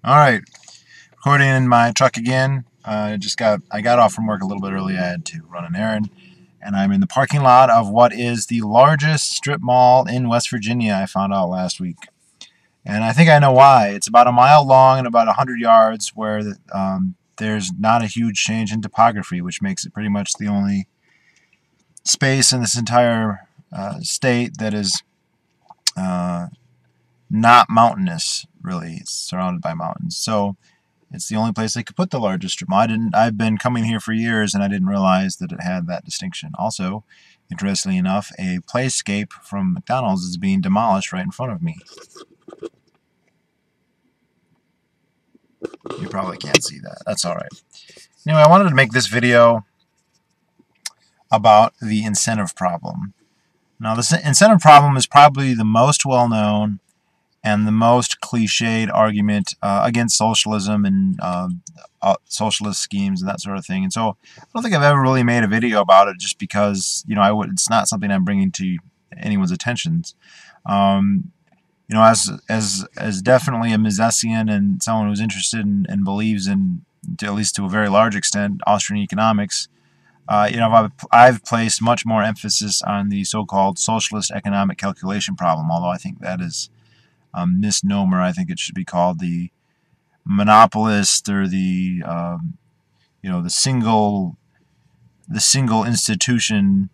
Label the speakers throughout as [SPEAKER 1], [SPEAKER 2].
[SPEAKER 1] All right, recording in my truck again. I got off from work a little bit early. I had to run an errand, and I'm in the parking lot of what is the largest strip mall in West Virginia. I found out last week, and I think I know why. It's about a mile long and about 100 yards, where there's not a huge change in topography, which makes it pretty much the only space in this entire state that is not mountainous. Really, it's surrounded by mountains, so it's the only place they could put the largest strip mall. I've been coming here for years, and I didn't realize that it had that distinction. Also, interestingly enough, a Playscape from McDonald's is being demolished right in front of me. You probably can't see that. That's all right. Anyway, I wanted to make this video about the incentive problem. Now, the incentive problem is probably the most well-known and the most cliched argument against socialism and socialist schemes and that sort of thing. And so I don't think I've ever really made a video about it, just because, you know, it's not something I'm bringing to anyone's attentions. You know, as definitely a Misesian and someone who's interested in and believes in, at least to a very large extent, Austrian economics, you know, I've placed much more emphasis on the so-called socialist economic calculation problem, although I think that is a misnomer. I think it should be called the monopolist, or the you know, the single institution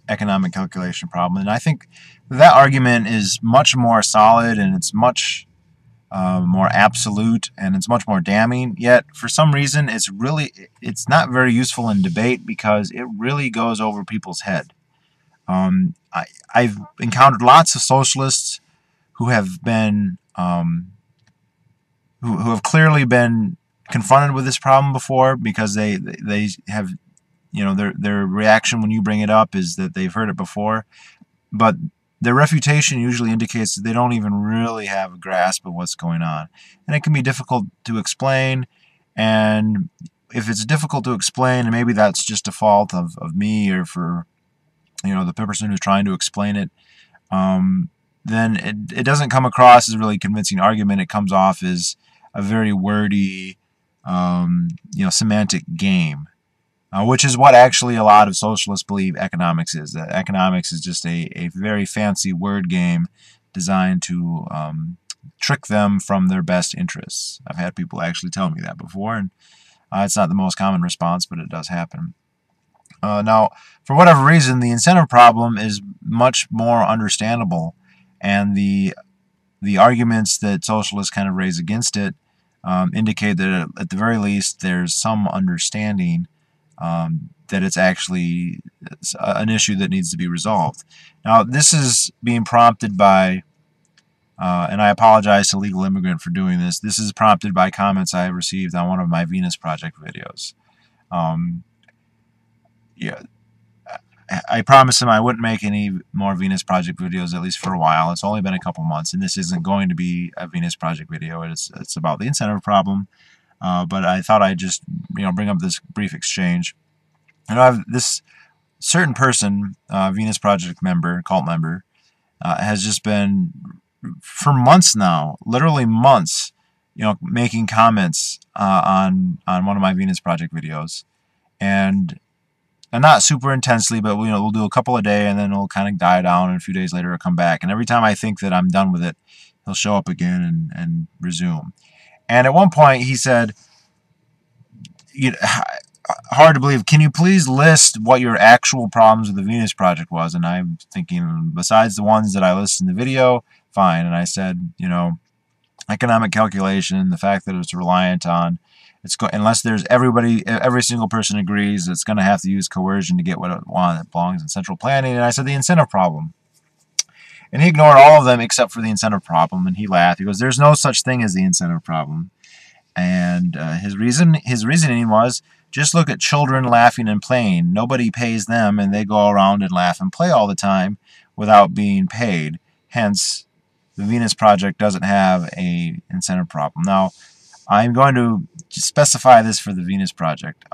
[SPEAKER 1] economic calculation problem. And I think that argument is much more solid, and it's much more absolute, and it's much more damning. Yet for some reason it's not very useful in debate, because it really goes over people's head. I've encountered lots of socialists who have been who have clearly been confronted with this problem before, because they have, you know, their reaction when you bring it up is that they've heard it before, but their refutation usually indicates that they don't even really have a grasp of what's going on, and it can be difficult to explain. And if it's difficult to explain, and maybe that's just a fault of me, or for, you know, the person who's trying to explain it, then it doesn't come across as a really convincing argument. It comes off as a very wordy, you know, semantic game, which is what actually a lot of socialists believe economics is. That economics is just a very fancy word game designed to trick them from their best interests. I've had people actually tell me that before, and it's not the most common response, but it does happen. Now, for whatever reason, the incentive problem is much more understandable, and the arguments that socialists kind of raise against it indicate that at the very least there's some understanding that it's actually an issue that needs to be resolved. Now, this is being prompted by, and I apologize to Legal Immigrant for doing this, this is prompted by comments I received on one of my Venus Project videos. Yeah, I promised him I wouldn't make any more Venus Project videos, at least for a while. It's only been a couple months, and this isn't going to be a Venus Project video. It's about the incentive problem, but I thought I'd just, you know, bring up this brief exchange. And I have this certain person, Venus Project member, cult member, has just been, for months now, literally months, you know, making comments on one of my Venus Project videos, and not super intensely, but, you know, we'll do a couple a day, and then it'll kind of die down, and a few days later it'll come back. And every time I think that I'm done with it, he'll show up again and resume. And at one point he said, you know, hard to believe, can you please list what your actual problems with the Venus Project was? And I'm thinking, besides the ones that I listed in the video, fine. And I said, you know, economic calculation, the fact that it's reliant on, unless there's every single person agrees, it's going to have to use coercion to get what it wants. It belongs in central planning. And I said the incentive problem. And he ignored all of them except for the incentive problem, and he laughed. He goes, there's no such thing as the incentive problem. And his reasoning was, just look at children laughing and playing. Nobody pays them, and they go around and laugh and play all the time without being paid. Hence, the Venus Project doesn't have a incentive problem. Now, I'm going to specify this for the Venus Project.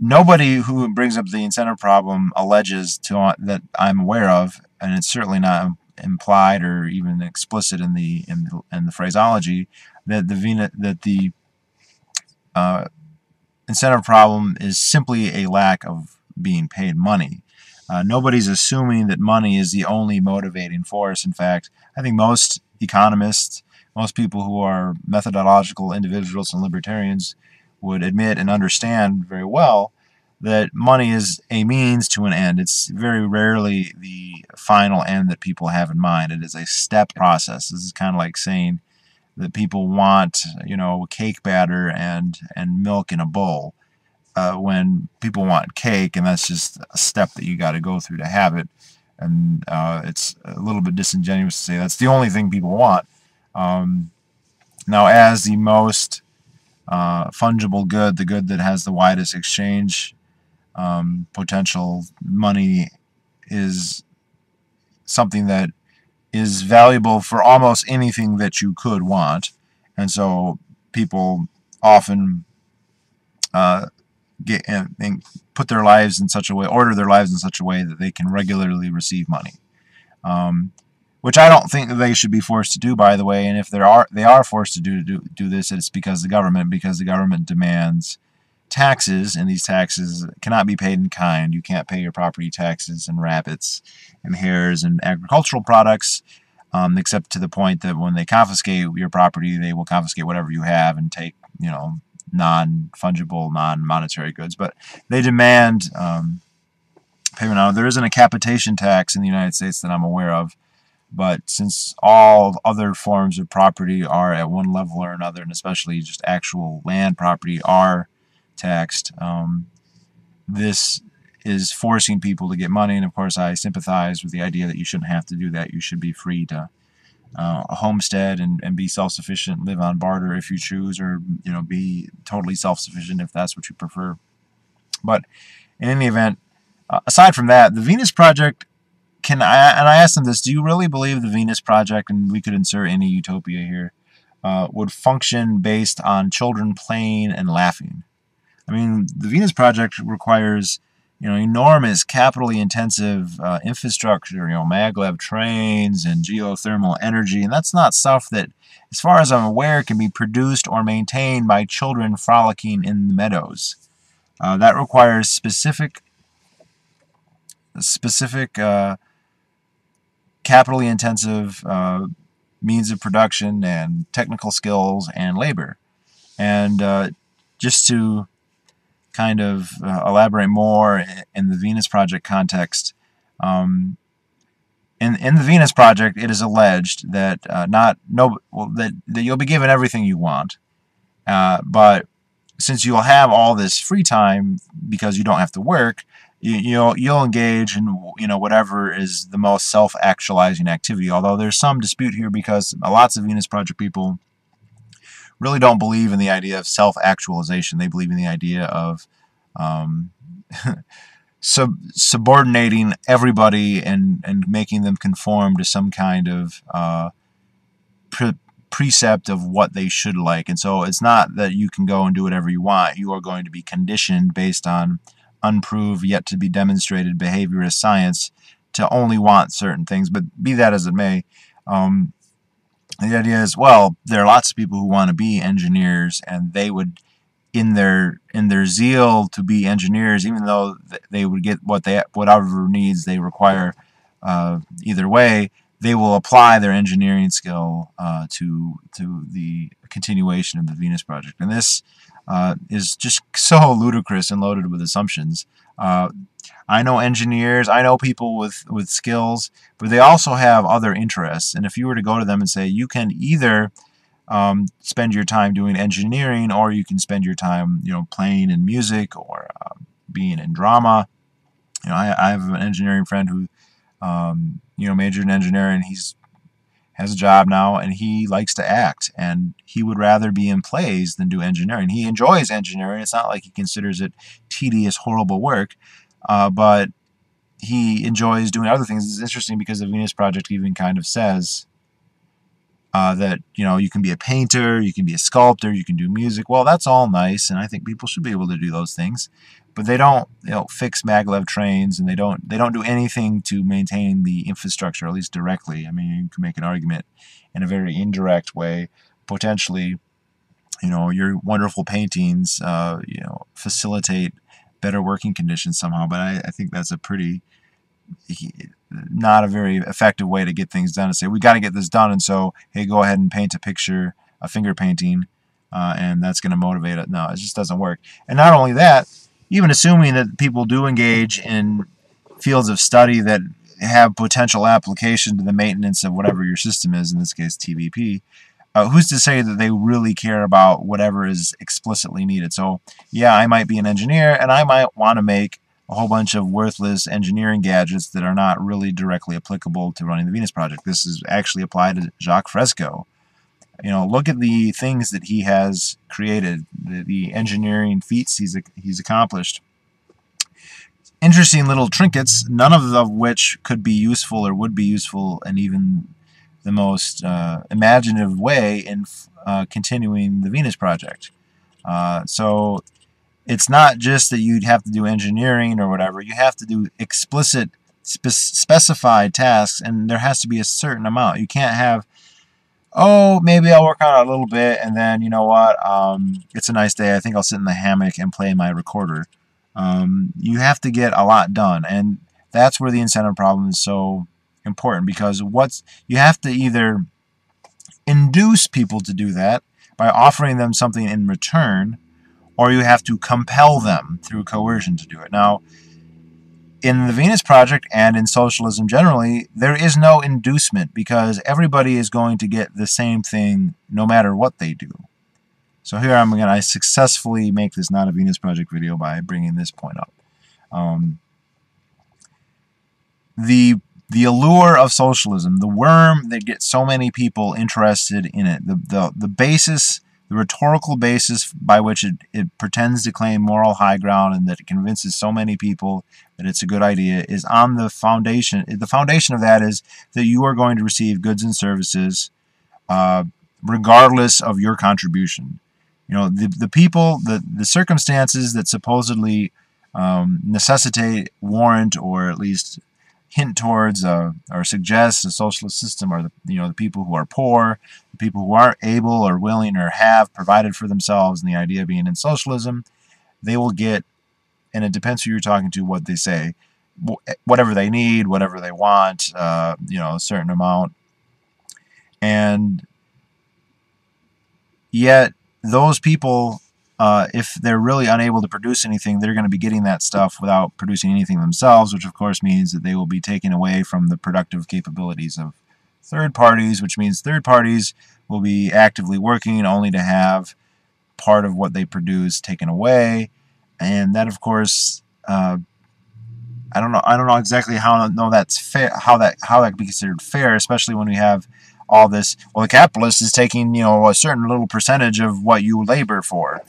[SPEAKER 1] Nobody who brings up the incentive problem alleges that I'm aware of, and it's certainly not implied or even explicit in the phraseology, that the incentive problem is simply a lack of being paid money. Nobody's assuming that money is the only motivating force. In fact, I think most economists, most people who are methodological individuals and libertarians would admit and understand very well that money is a means to an end. It's very rarely the final end that people have in mind. It is a step process. This is kind of like saying that people want, cake batter and milk in a bowl. When people want cake, and that's just a step that you got to go through to have it. And it's a little bit disingenuous to say that's the only thing people want. Now, as the most fungible good, the good that has the widest exchange potential, money is something that is valuable for almost anything that you could want. And so people often put their lives in such a way, order their lives in such a way that they can regularly receive money. Which I don't think that they should be forced to do, by the way. And if they are forced to do this, it's because the government demands taxes, and these taxes cannot be paid in kind. You can't pay your property taxes and rabbits and hares and agricultural products, except to the point that when they confiscate your property, they will confiscate whatever you have and take, non-fungible, non-monetary goods. But they demand payment. Now, there isn't a capitation tax in the United States that I'm aware of, but since all other forms of property are at one level or another, and especially just actual land property are taxed, this is forcing people to get money. And of course, I sympathize with the idea that you shouldn't have to do that. You should be free to homestead and be self-sufficient, live on barter if you choose, or be totally self-sufficient if that's what you prefer. But in any event, aside from that, the Venus Project and I asked them this: do you really believe the Venus Project, and we could insert any utopia here, would function based on children playing and laughing? I mean, the Venus Project requires, enormous capitally intensive infrastructure, maglev trains and geothermal energy, and that's not stuff that, as far as I'm aware, can be produced or maintained by children frolicking in the meadows. That requires specific capitally intensive means of production and technical skills and labor. And just to kind of elaborate more in the Venus Project context, in the Venus Project, it is alleged that that you'll be given everything you want, but since you'll have all this free time because you don't have to work, you'll engage in whatever is the most self-actualizing activity. Although there's some dispute here because lots of Venus Project people really don't believe in the idea of self-actualization. They believe in the idea of subordinating everybody and making them conform to some kind of precept of what they should like. And so it's not that you can go and do whatever you want. You are going to be conditioned based on unproved, yet to be demonstrated behaviorist science to only want certain things. But be that as it may, the idea is, well, there are lots of people who want to be engineers, and they would, in their zeal to be engineers, even though they would get whatever needs they require, either way, they will apply their engineering skill to the continuation of the Venus Project. And this is just so ludicrous and loaded with assumptions. I know engineers, I know people with skills, but they also have other interests. And if you were to go to them and say, you can either spend your time doing engineering, or you can spend your time, playing in music or being in drama. I have an engineering friend who, majored in engineering. He's has a job now, and he likes to act, and he would rather be in plays than do engineering. He enjoys engineering. It's not like he considers it tedious, horrible work, but he enjoys doing other things. It's interesting because the Venus Project even kind of says that, you know, you can be a painter, you can be a sculptor, you can do music. Well, that's all nice, and I think people should be able to do those things. But they don't, you know, fix maglev trains, and they don't do anything to maintain the infrastructure, at least directly. I mean, you can make an argument in a very indirect way, potentially. You know, your wonderful paintings, you know, facilitate better working conditions somehow. But I think that's a pretty not a very effective way to get things done. To say we got to get this done, and so hey, go ahead and paint a picture, a finger painting, and that's going to motivate it. No, it just doesn't work. And not only that, even assuming that people do engage in fields of study that have potential application to the maintenance of whatever your system is, in this case TVP, who's to say that they really care about whatever is explicitly needed? So yeah, I might be an engineer, and I might want to make a whole bunch of worthless engineering gadgets that are not really directly applicable to running the Venus Project. This is actually applied to Jacques Fresco. You know, look at the things that he has created, the engineering feats he's accomplished. Interesting little trinkets, none of which could be useful or would be useful in even the most imaginative way in continuing the Venus Project. So it's not just that you'd have to do engineering or whatever. You have to do explicit, specified tasks, and there has to be a certain amount. You can't have, oh, maybe I'll work on it a little bit, and then, you know what, it's a nice day, I think I'll sit in the hammock and play my recorder. You have to get a lot done, and that's where the incentive problem is so important, because you have to either induce people to do that by offering them something in return, or you have to compel them through coercion to do it. Now, in the Venus Project and in socialism generally, there is no inducement, because everybody is going to get the same thing no matter what they do. So here I'm going to successfully make this not a Venus Project video by bringing this point up. The allure of socialism, the worm that gets so many people interested in it, the basis, the rhetorical basis by which it pretends to claim moral high ground and that it convinces so many people that it's a good idea, is on the foundation. The foundation of that is that you are going to receive goods and services regardless of your contribution. You know, the people, the circumstances that supposedly necessitate, warrant, or at least hint towards or suggest a socialist system are the people who are poor, the people who aren't able or willing or have provided for themselves, and the idea being in socialism, they will get, and it depends who you're talking to, what they say, whatever they need, whatever they want, a certain amount. And yet those people, if they're really unable to produce anything, they're going to be getting that stuff without producing anything themselves, which of course means that they will be taken away from the productive capabilities of third parties, which means third parties will be actively working only to have part of what they produce taken away. And that, of course, I don't know exactly how that's fair, how that can be considered fair, especially when we have all this. Well, the capitalist is taking a certain little percentage of what you labor for.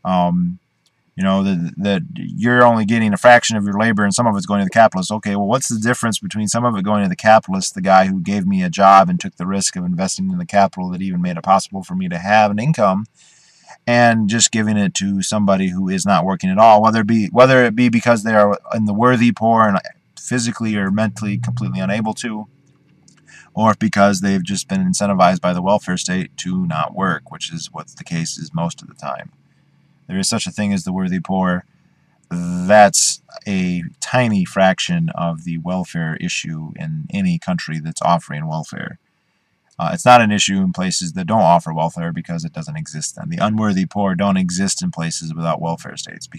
[SPEAKER 1] That you're only getting a fraction of your labor and some of it's going to the capitalist. Okay, well, what's the difference between some of it going to the capitalist, the guy who gave me a job and took the risk of investing in the capital that even made it possible for me to have an income, and just giving it to somebody who is not working at all, whether it be because they are in the worthy poor and physically or mentally completely unable to, or because they've just been incentivized by the welfare state to not work, which is what the case is most of the time. There is such a thing as the worthy poor. That's a tiny fraction of the welfare issue in any country that's offering welfare. It's not an issue in places that don't offer welfare because it doesn't exist then. The unworthy poor don't exist in places without welfare states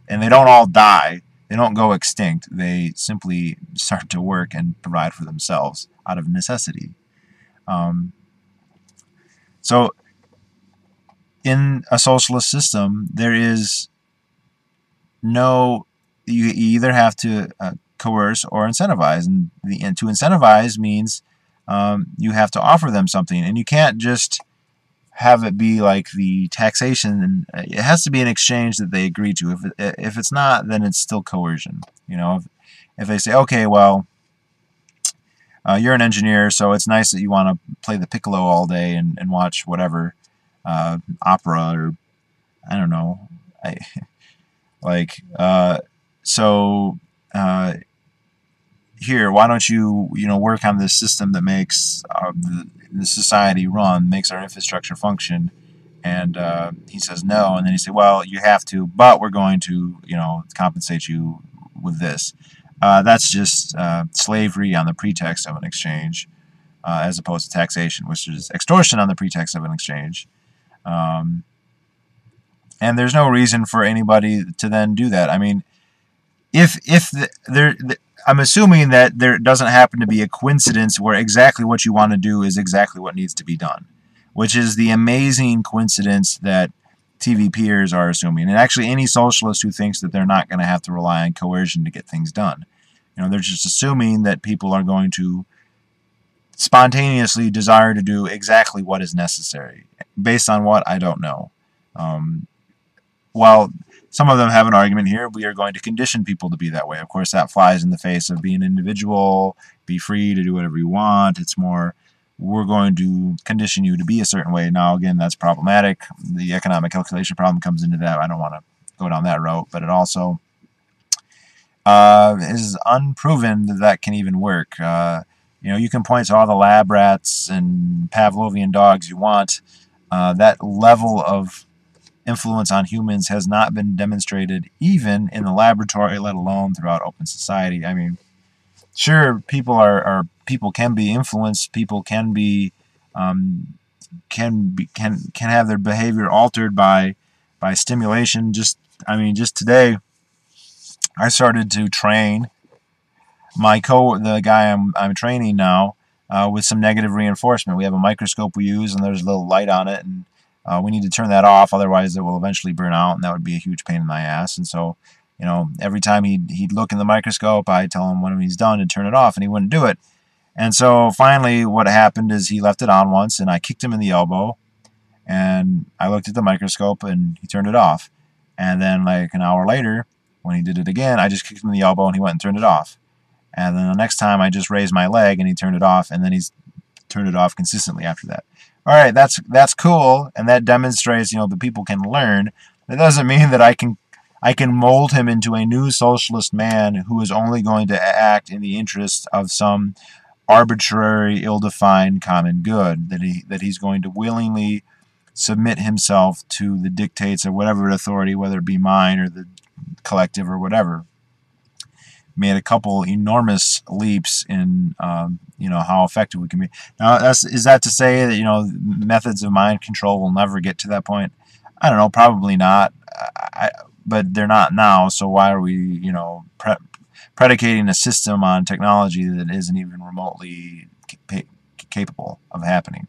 [SPEAKER 1] and they don't all die. They don't go extinct. They simply start to work and provide for themselves out of necessity. So in a socialist system, there is no, you either have to coerce or incentivize. And to incentivize means you have to offer them something. And you can't just have it be like the taxation. And it has to be an exchange that they agree to. If it's not, then it's still coercion. if they say, okay, well, you're an engineer, so it's nice that you want to play the piccolo all day and watch whatever opera, or I don't know, I like so here, why don't you work on this system that makes the society run, makes our infrastructure function? And he says no, and then he said, well, you have to, but we're going to compensate you with this. That's just slavery on the pretext of an exchange, as opposed to taxation, which is extortion on the pretext of an exchange. Um, and there's no reason for anybody to then do that. I mean, I'm assuming that there doesn't happen to be a coincidence where exactly what you want to do is exactly what needs to be done, which is the amazing coincidence that TV peers are assuming. And actually, any socialist who thinks that they're not going to have to rely on coercion to get things done, they're just assuming that people are going to spontaneously desire to do exactly what is necessary. Based on what, I don't know. While some of them have an argument here, we are going to condition people to be that way. Of course, that flies in the face of being an individual, be free to do whatever you want. It's more, we're going to condition you to be a certain way. Now, again, that's problematic. The economic calculation problem comes into that. I don't want to go down that route, but it also is unproven that that can even work. You can point to all the lab rats and Pavlovian dogs you want. That level of influence on humans has not been demonstrated even in the laboratory, let alone throughout open society. I mean, sure, people can be influenced. People can have their behavior altered by stimulation. Just today, I started to train the guy I'm training now with some negative reinforcement. We have a microscope we use, and there's a little light on it, and we need to turn that off, otherwise it will eventually burn out, and that would be a huge pain in my ass. And so, every time he'd look in the microscope, I'd tell him when he's done to turn it off, and he wouldn't do it. And so finally what happened is he left it on once, and I kicked him in the elbow, and I looked at the microscope, and he turned it off. And then like an hour later, when he did it again, I just kicked him in the elbow, and he went and turned it off. And then the next time I just raised my leg, and he turned it off, and then he's turned it off consistently after that. All right, that's cool, and that demonstrates that people can learn. That doesn't mean that I can mold him into a new socialist man who is only going to act in the interest of some arbitrary, ill-defined common good. That he's going to willingly submit himself to the dictates of whatever authority, whether it be mine or the collective or whatever. Made a couple enormous leaps in how effective we can be. Now, is that to say that methods of mind control will never get to that point? I don't know, probably not. But they're not now. So why are we predicating a system on technology that isn't even remotely capable of happening?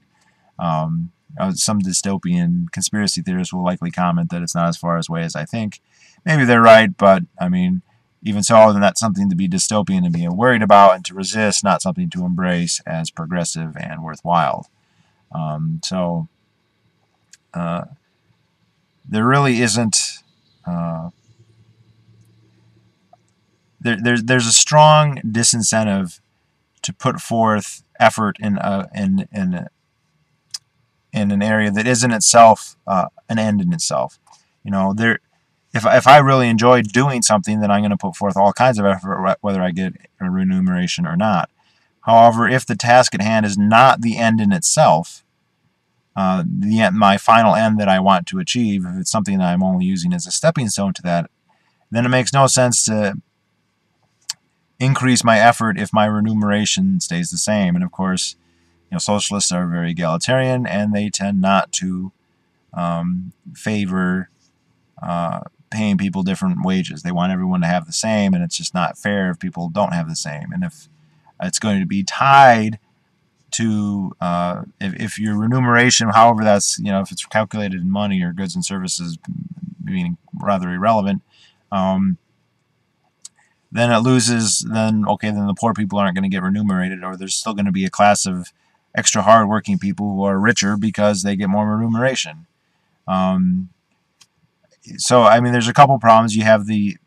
[SPEAKER 1] Some dystopian conspiracy theorists will likely comment that it's not as far away as I think. Maybe they're right, but I mean, even so, then that's something to be dystopian and be worried about and to resist, not something to embrace as progressive and worthwhile. There really isn't. There's a strong disincentive to put forth effort in an area that isn't itself an end in itself. If I really enjoy doing something, then I'm going to put forth all kinds of effort, whether I get a remuneration or not. However, if the task at hand is not the end in itself, my final end that I want to achieve, if it's something that I'm only using as a stepping stone to that, then it makes no sense to increase my effort if my remuneration stays the same. And of course, socialists are very egalitarian, and they tend not to favor paying people different wages. They want everyone to have the same, and it's just not fair if people don't have the same. And if it's going to be tied to if your remuneration, however that's if it's calculated in money or goods and services being rather irrelevant, then it loses. Then the poor people aren't going to get remunerated, or there's still going to be a class of extra hardworking people who are richer because they get more remuneration. So I mean, there's a couple problems. You have the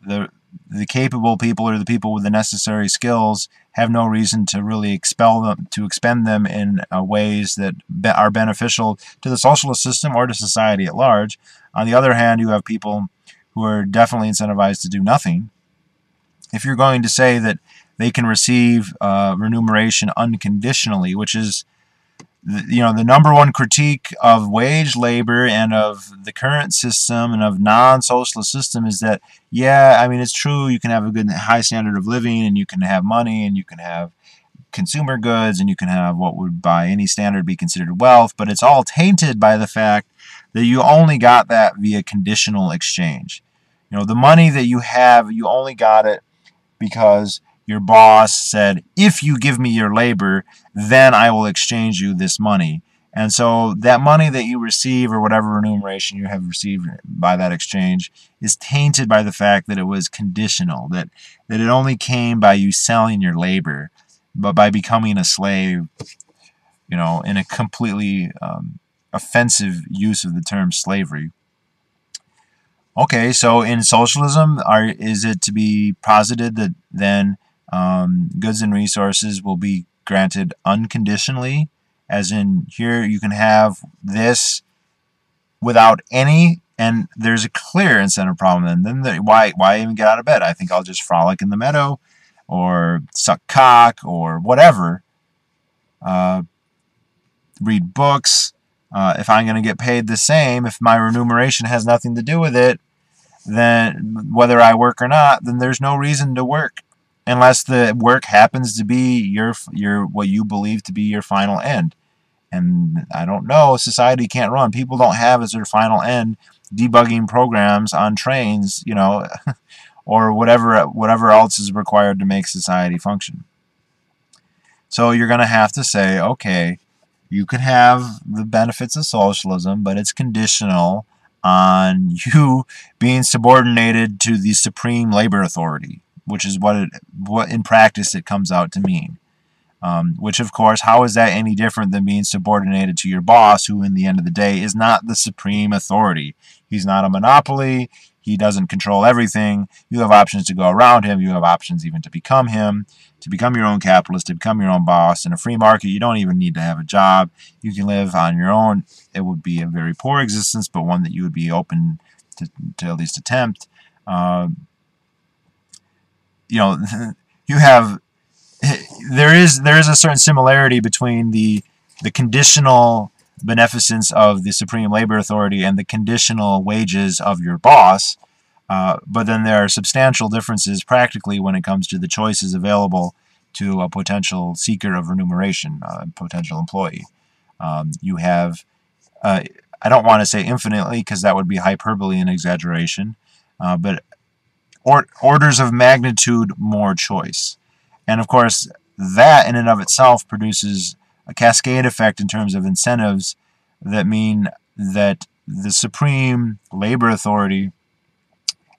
[SPEAKER 1] the capable people, or the people with the necessary skills, have no reason to really expend them in ways that are beneficial to the socialist system or to society at large. On the other hand, you have people who are definitely incentivized to do nothing. If you're going to say that they can receive remuneration unconditionally, which is the number one critique of wage labor and of the current system and of non-socialist system, is that, yeah, I mean, it's true, you can have a good high standard of living, and you can have money, and you can have consumer goods, and you can have what would by any standard be considered wealth, but it's all tainted by the fact that you only got that via conditional exchange. The money that you have, you only got it because your boss said, if you give me your labor, then I will exchange you this money. And so that money that you receive, or whatever remuneration you have received by that exchange, is tainted by the fact that it was conditional, that it only came by you selling your labor, but by becoming a slave, in a completely offensive use of the term slavery. Okay, so in socialism, is it to be posited that then goods and resources will be granted unconditionally, as in, here you can have this without any, and there's a clear incentive problem, and then why even get out of bed? I think I'll just frolic in the meadow, or suck cock, or whatever, read books. If I'm going to get paid the same, if my remuneration has nothing to do with it, then whether I work or not, then there's no reason to work, unless the work happens to be your what you believe to be your final end. And I don't know, society can't run. People don't have as their final end debugging programs on trains, or whatever else is required to make society function. So you're going to have to say, okay, you can have the benefits of socialism, but it's conditional on you being subordinated to the supreme labor authority, which is what in practice it comes out to mean. Which, of course, how is that any different than being subordinated to your boss, who, in the end of the day, is not the supreme authority? He's not a monopoly. He doesn't control everything. You have options to go around him. You have options even to become him, to become your own capitalist, to become your own boss. In a free market, you don't even need to have a job. You can live on your own. It would be a very poor existence, but one that you would be open to at least attempt. You have... There is a certain similarity between the conditional beneficence of the Supreme Labor Authority and the conditional wages of your boss, but then there are substantial differences practically when it comes to the choices available to a potential seeker of remuneration, a potential employee. You have, I don't want to say infinitely, because that would be hyperbole and exaggeration, but orders of magnitude more choice. And of course, that in and of itself produces a cascade effect in terms of incentives that mean that the Supreme Labor Authority,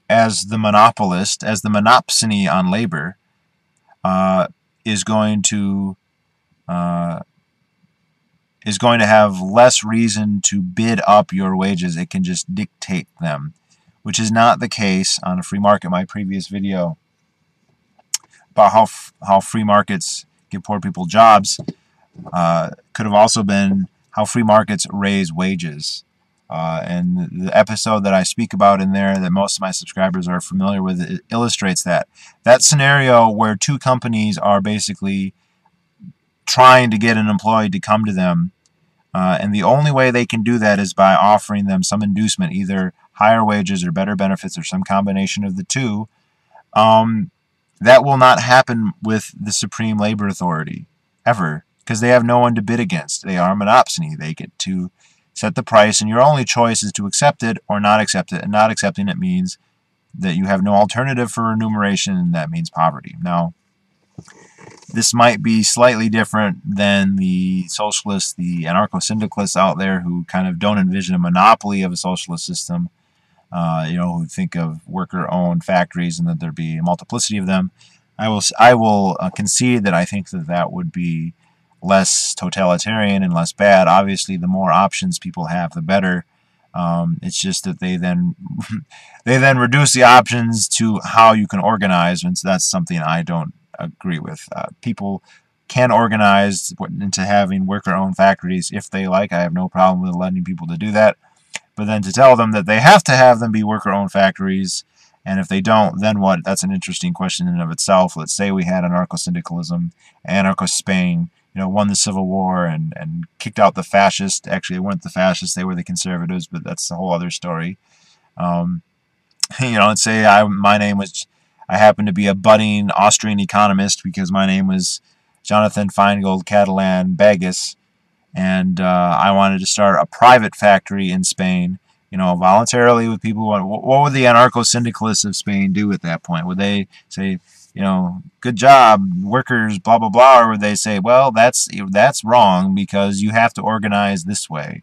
[SPEAKER 1] as the monopolist, as the monopsony on labor, is going to have less reason to bid up your wages. It can just dictate them, which is not the case on a free market. My previous video about how free markets give poor people jobs could have also been how free markets raise wages. And the episode that I speak about in there, that most of my subscribers are familiar with, it illustrates that. That scenario where two companies are basically trying to get an employee to come to them, and the only way they can do that is by offering them some inducement, either higher wages or better benefits or some combination of the two. That will not happen with the Supreme Labor Authority, ever, because they have no one to bid against. They are a monopsony. They get to set the price, and your only choice is to accept it or not accept it. And not accepting it means that you have no alternative for remuneration, and that means poverty. Now, this might be slightly different than the socialists, the anarcho-syndicalists out there who kind of don't envision a monopoly of a socialist system. Who think of worker-owned factories and that there be a multiplicity of them. I will concede that I think that would be less totalitarian and less bad. Obviously, the more options people have, the better. It's just that they then they then reduce the options to how you can organize, and so that's something I don't agree with. People can organize into having worker-owned factories if they like. I have no problem with letting people to do that. But then to tell them that they have to have them be worker-owned factories, and if they don't, then what? That's an interesting question in and of itself. Let's say we had anarcho-syndicalism, anarcho-Spain, won the Civil War and kicked out the fascists. Actually, they weren't the fascists, they were the conservatives, but that's a whole other story. Let's say I happened to be a budding Austrian economist because my name was Jonathan Feingold Catalan Bagus, and I wanted to start a private factory in Spain, voluntarily with people. What would the anarcho-syndicalists of Spain do at that point? Would they say, good job, workers, blah, blah, blah, or would they say, well, that's wrong because you have to organize this way?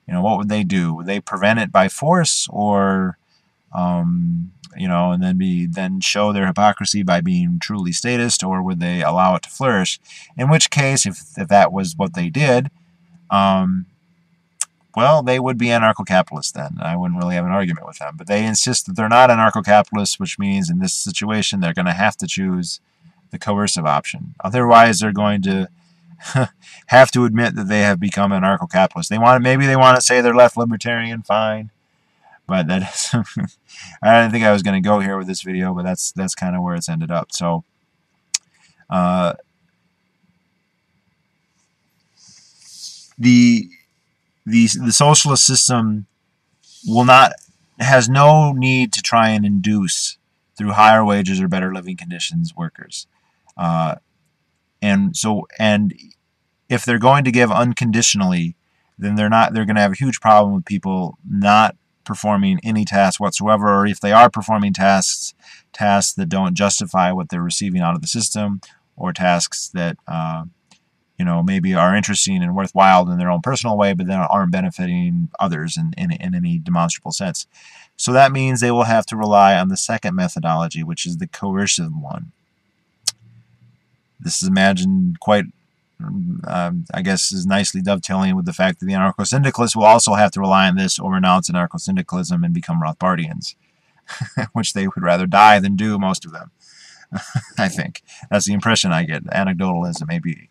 [SPEAKER 1] What would they do? Would they prevent it by force, or, and then show their hypocrisy by being truly statist, or would they allow it to flourish? In which case, if that was what they did, well, they would be anarcho-capitalists then. I wouldn't really have an argument with them. But they insist that they're not anarcho-capitalists, which means in this situation they're going to have to choose the coercive option. Otherwise, they're going to have to admit that they have become anarcho-capitalists. Maybe they want to say they're left libertarian, fine. But that is I didn't think I was going to go here with this video, but that's kind of where it's ended up. So, the socialist system has no need to try and induce through higher wages or better living conditions workers, and if they're going to give unconditionally, then they're going to have a huge problem with people not performing any tasks whatsoever, or if they are performing tasks that don't justify what they're receiving out of the system, or tasks that maybe are interesting and worthwhile in their own personal way, but then aren't benefiting others in any demonstrable sense. So that means they will have to rely on the second methodology, which is the coercive one. This is imagined quite, I guess, is nicely dovetailing with the fact that the anarcho-syndicalists will also have to rely on this or renounce anarcho-syndicalism and become Rothbardians, which they would rather die than do, most of them. I think. That's the impression I get, anecdotal as it may be.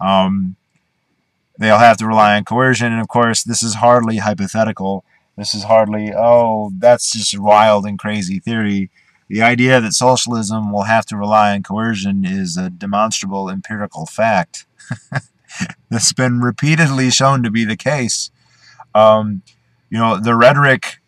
[SPEAKER 1] They'll have to rely on coercion, and of course this is hardly hypothetical. This is hardly, oh, that's just a wild and crazy theory. The idea that socialism will have to rely on coercion is a demonstrable empirical fact. That's been repeatedly shown to be the case. The rhetoric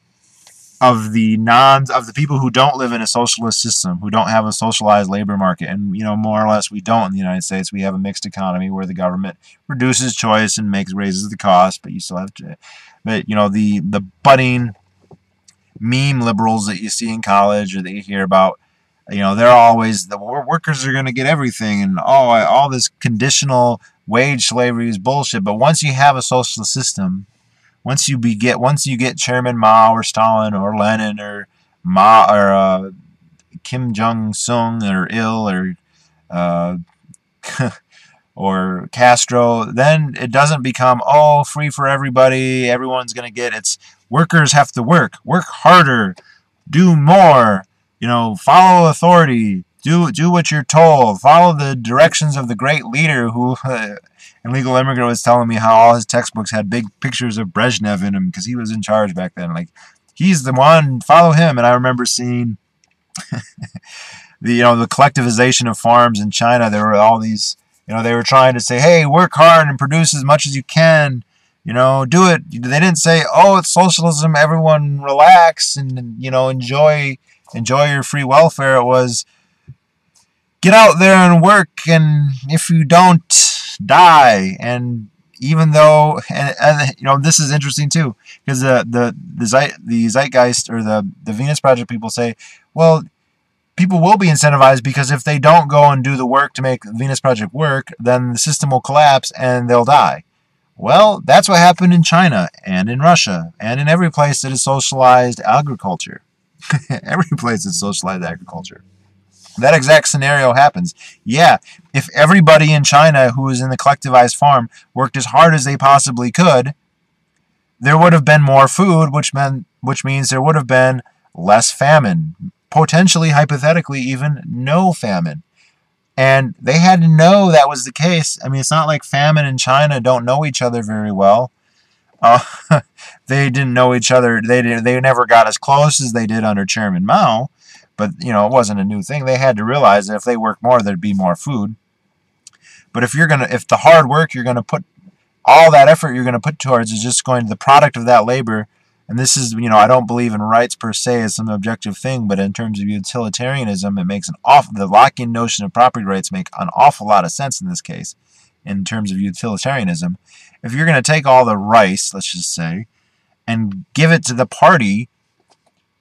[SPEAKER 1] of the people who don't live in a socialist system, who don't have a socialized labor market, and more or less we don't in the United States. We have a mixed economy where the government reduces choice and raises the cost, but you still have to. But the budding meme liberals that you see in college or that you hear about, they're always the workers are going to get everything, and all this conditional wage slavery is bullshit. But once you have a socialist system, once you get Chairman Mao or Stalin or Lenin or Kim Jong-sung or or Castro, then it doesn't become free for everybody. Everyone's gonna get. It's workers have to work harder, do more. Follow authority. Do what you're told. Follow the directions of the great leader who. And Legal Immigrant was telling me how all his textbooks had big pictures of Brezhnev in them because he was in charge back then. Like, he's the one, follow him. And I remember seeing the collectivization of farms in China. There were all these, they were trying to say, hey, work hard and produce as much as you can. Do it. They didn't say, oh, it's socialism, everyone relax and, enjoy your free welfare. It was, get out there and work, and if you don't, die. And even though, and this is interesting too, because the Zeitgeist or the Venus Project people say, well, people will be incentivized because if they don't go and do the work to make the Venus Project work, then the system will collapse and they'll die. Well, that's what happened in China and in Russia and in every place that is socialized agriculture. Every place that's socialized agriculture. That exact scenario happens. Yeah, if everybody in China who is in the collectivized farm worked as hard as they possibly could, there would have been more food, which means there would have been less famine, potentially, hypothetically, even no famine. And they had to know that was the case. I mean, it's not like famine and China don't know each other very well. Uh, they didn't know each other. They never got as close as they did under Chairman Mao. But, you know, it wasn't a new thing. They had to realize that if they worked more, there'd be more food. But if the hard work you're gonna put, all that effort you're gonna put towards is just going to the product of that labor, and this is, you know, I don't believe in rights per se as some objective thing, but in terms of utilitarianism, it makes the lock-in notion of property rights make an awful lot of sense in this case, in terms of utilitarianism. If you're gonna take all the rice, let's just say, and give it to the party,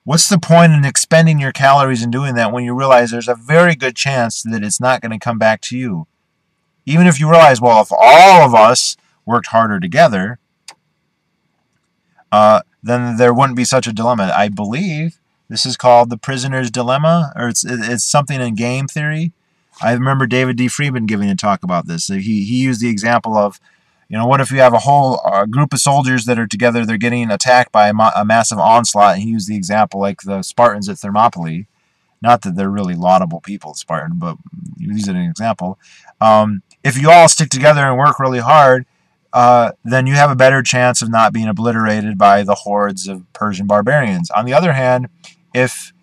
[SPEAKER 1] what's the point in expending your calories in doing that when you realize there's a very good chance that it's not going to come back to you? Even if you realize, well, if all of us worked harder together, then there wouldn't be such a dilemma. I believe this is called the prisoner's dilemma, or it's something in game theory. I remember David D. Friedman giving a talk about this. He used the example of, you know, what if you have a whole group of soldiers that are together, they're getting attacked by a massive onslaught, and he used the example like the Spartans at Thermopylae. Not that they're really laudable people, Spartan, but use it as an example. If you all stick together and work really hard, then you have a better chance of not being obliterated by the hordes of Persian barbarians. On the other hand, if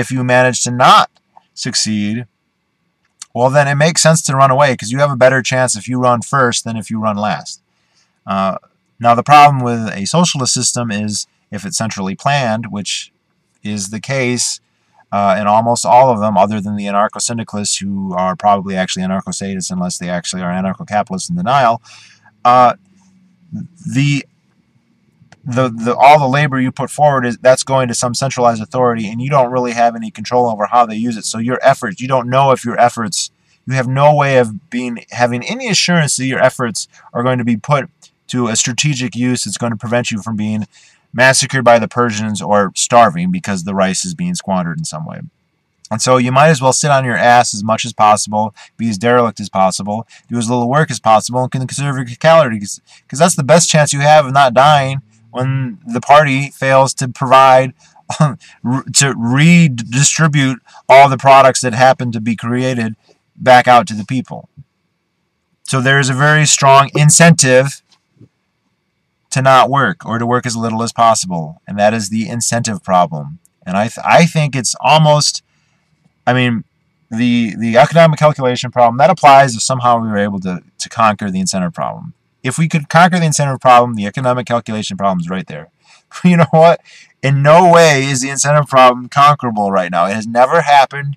[SPEAKER 1] you manage to not succeed, well, then it makes sense to run away because you have a better chance if you run first than if you run last. Now, the problem with a socialist system is if it's centrally planned, which is the case in almost all of them, other than the anarcho-syndicalists who are probably actually anarcho-sadists unless they actually are anarcho-capitalists in denial. All the labor you put forward that's going to some centralized authority, and you don't really have any control over how they use it. So your efforts, you don't know if your efforts, you have no way of having any assurance that your efforts are going to be put to a strategic use that's going to prevent you from being massacred by the Persians or starving because the rice is being squandered in some way. And so you might as well sit on your ass as much as possible, be as derelict as possible, do as little work as possible, and conserve your calories, because that's the best chance you have of not dying when the party fails to provide, to redistribute all the products that happen to be created back out to the people. So there is a very strong incentive to not work, or to work as little as possible, and that is the incentive problem. And I think it's almost, I mean, the economic calculation problem, that applies if somehow we were able to conquer the incentive problem. If we could conquer the incentive problem, the economic calculation problem is right there. You know what? In no way is the incentive problem conquerable right now. It has never happened.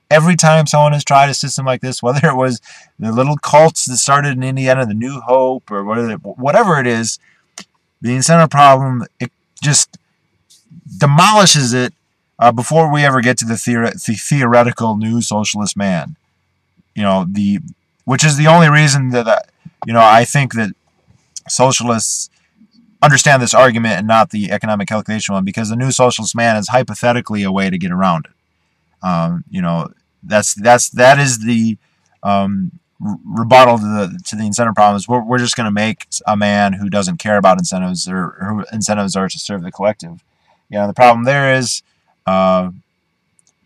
[SPEAKER 1] Every time someone has tried a system like this, whether it was the little cults that started in Indiana, the New Hope, or whatever it is, the incentive problem, it just demolishes it before we ever get to the theoretical new socialist man. You know, which is the only reason that I think that socialists understand this argument and not the economic calculation one, because the new socialist man is hypothetically a way to get around it. You know, that is the rebuttal to the incentive problem is we're just going to make a man who doesn't care about incentives, or whose incentives are to serve the collective. You know, the problem there is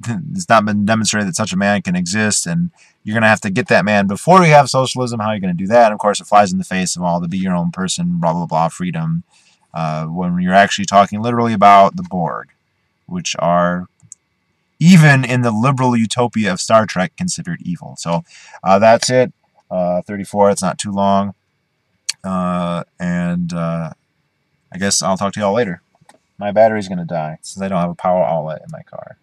[SPEAKER 1] it's not been demonstrated that such a man can exist, and you're going to have to get that man before we have socialism. How are you going to do that? And of course, it flies in the face of all the be your own person, blah, blah, blah, freedom, when you're actually talking literally about the Borg, which are, even in the liberal utopia of Star Trek, considered evil. So that's it. 34, it's not too long. And I guess I'll talk to y'all later. My battery's going to die since I don't have a power outlet in my car.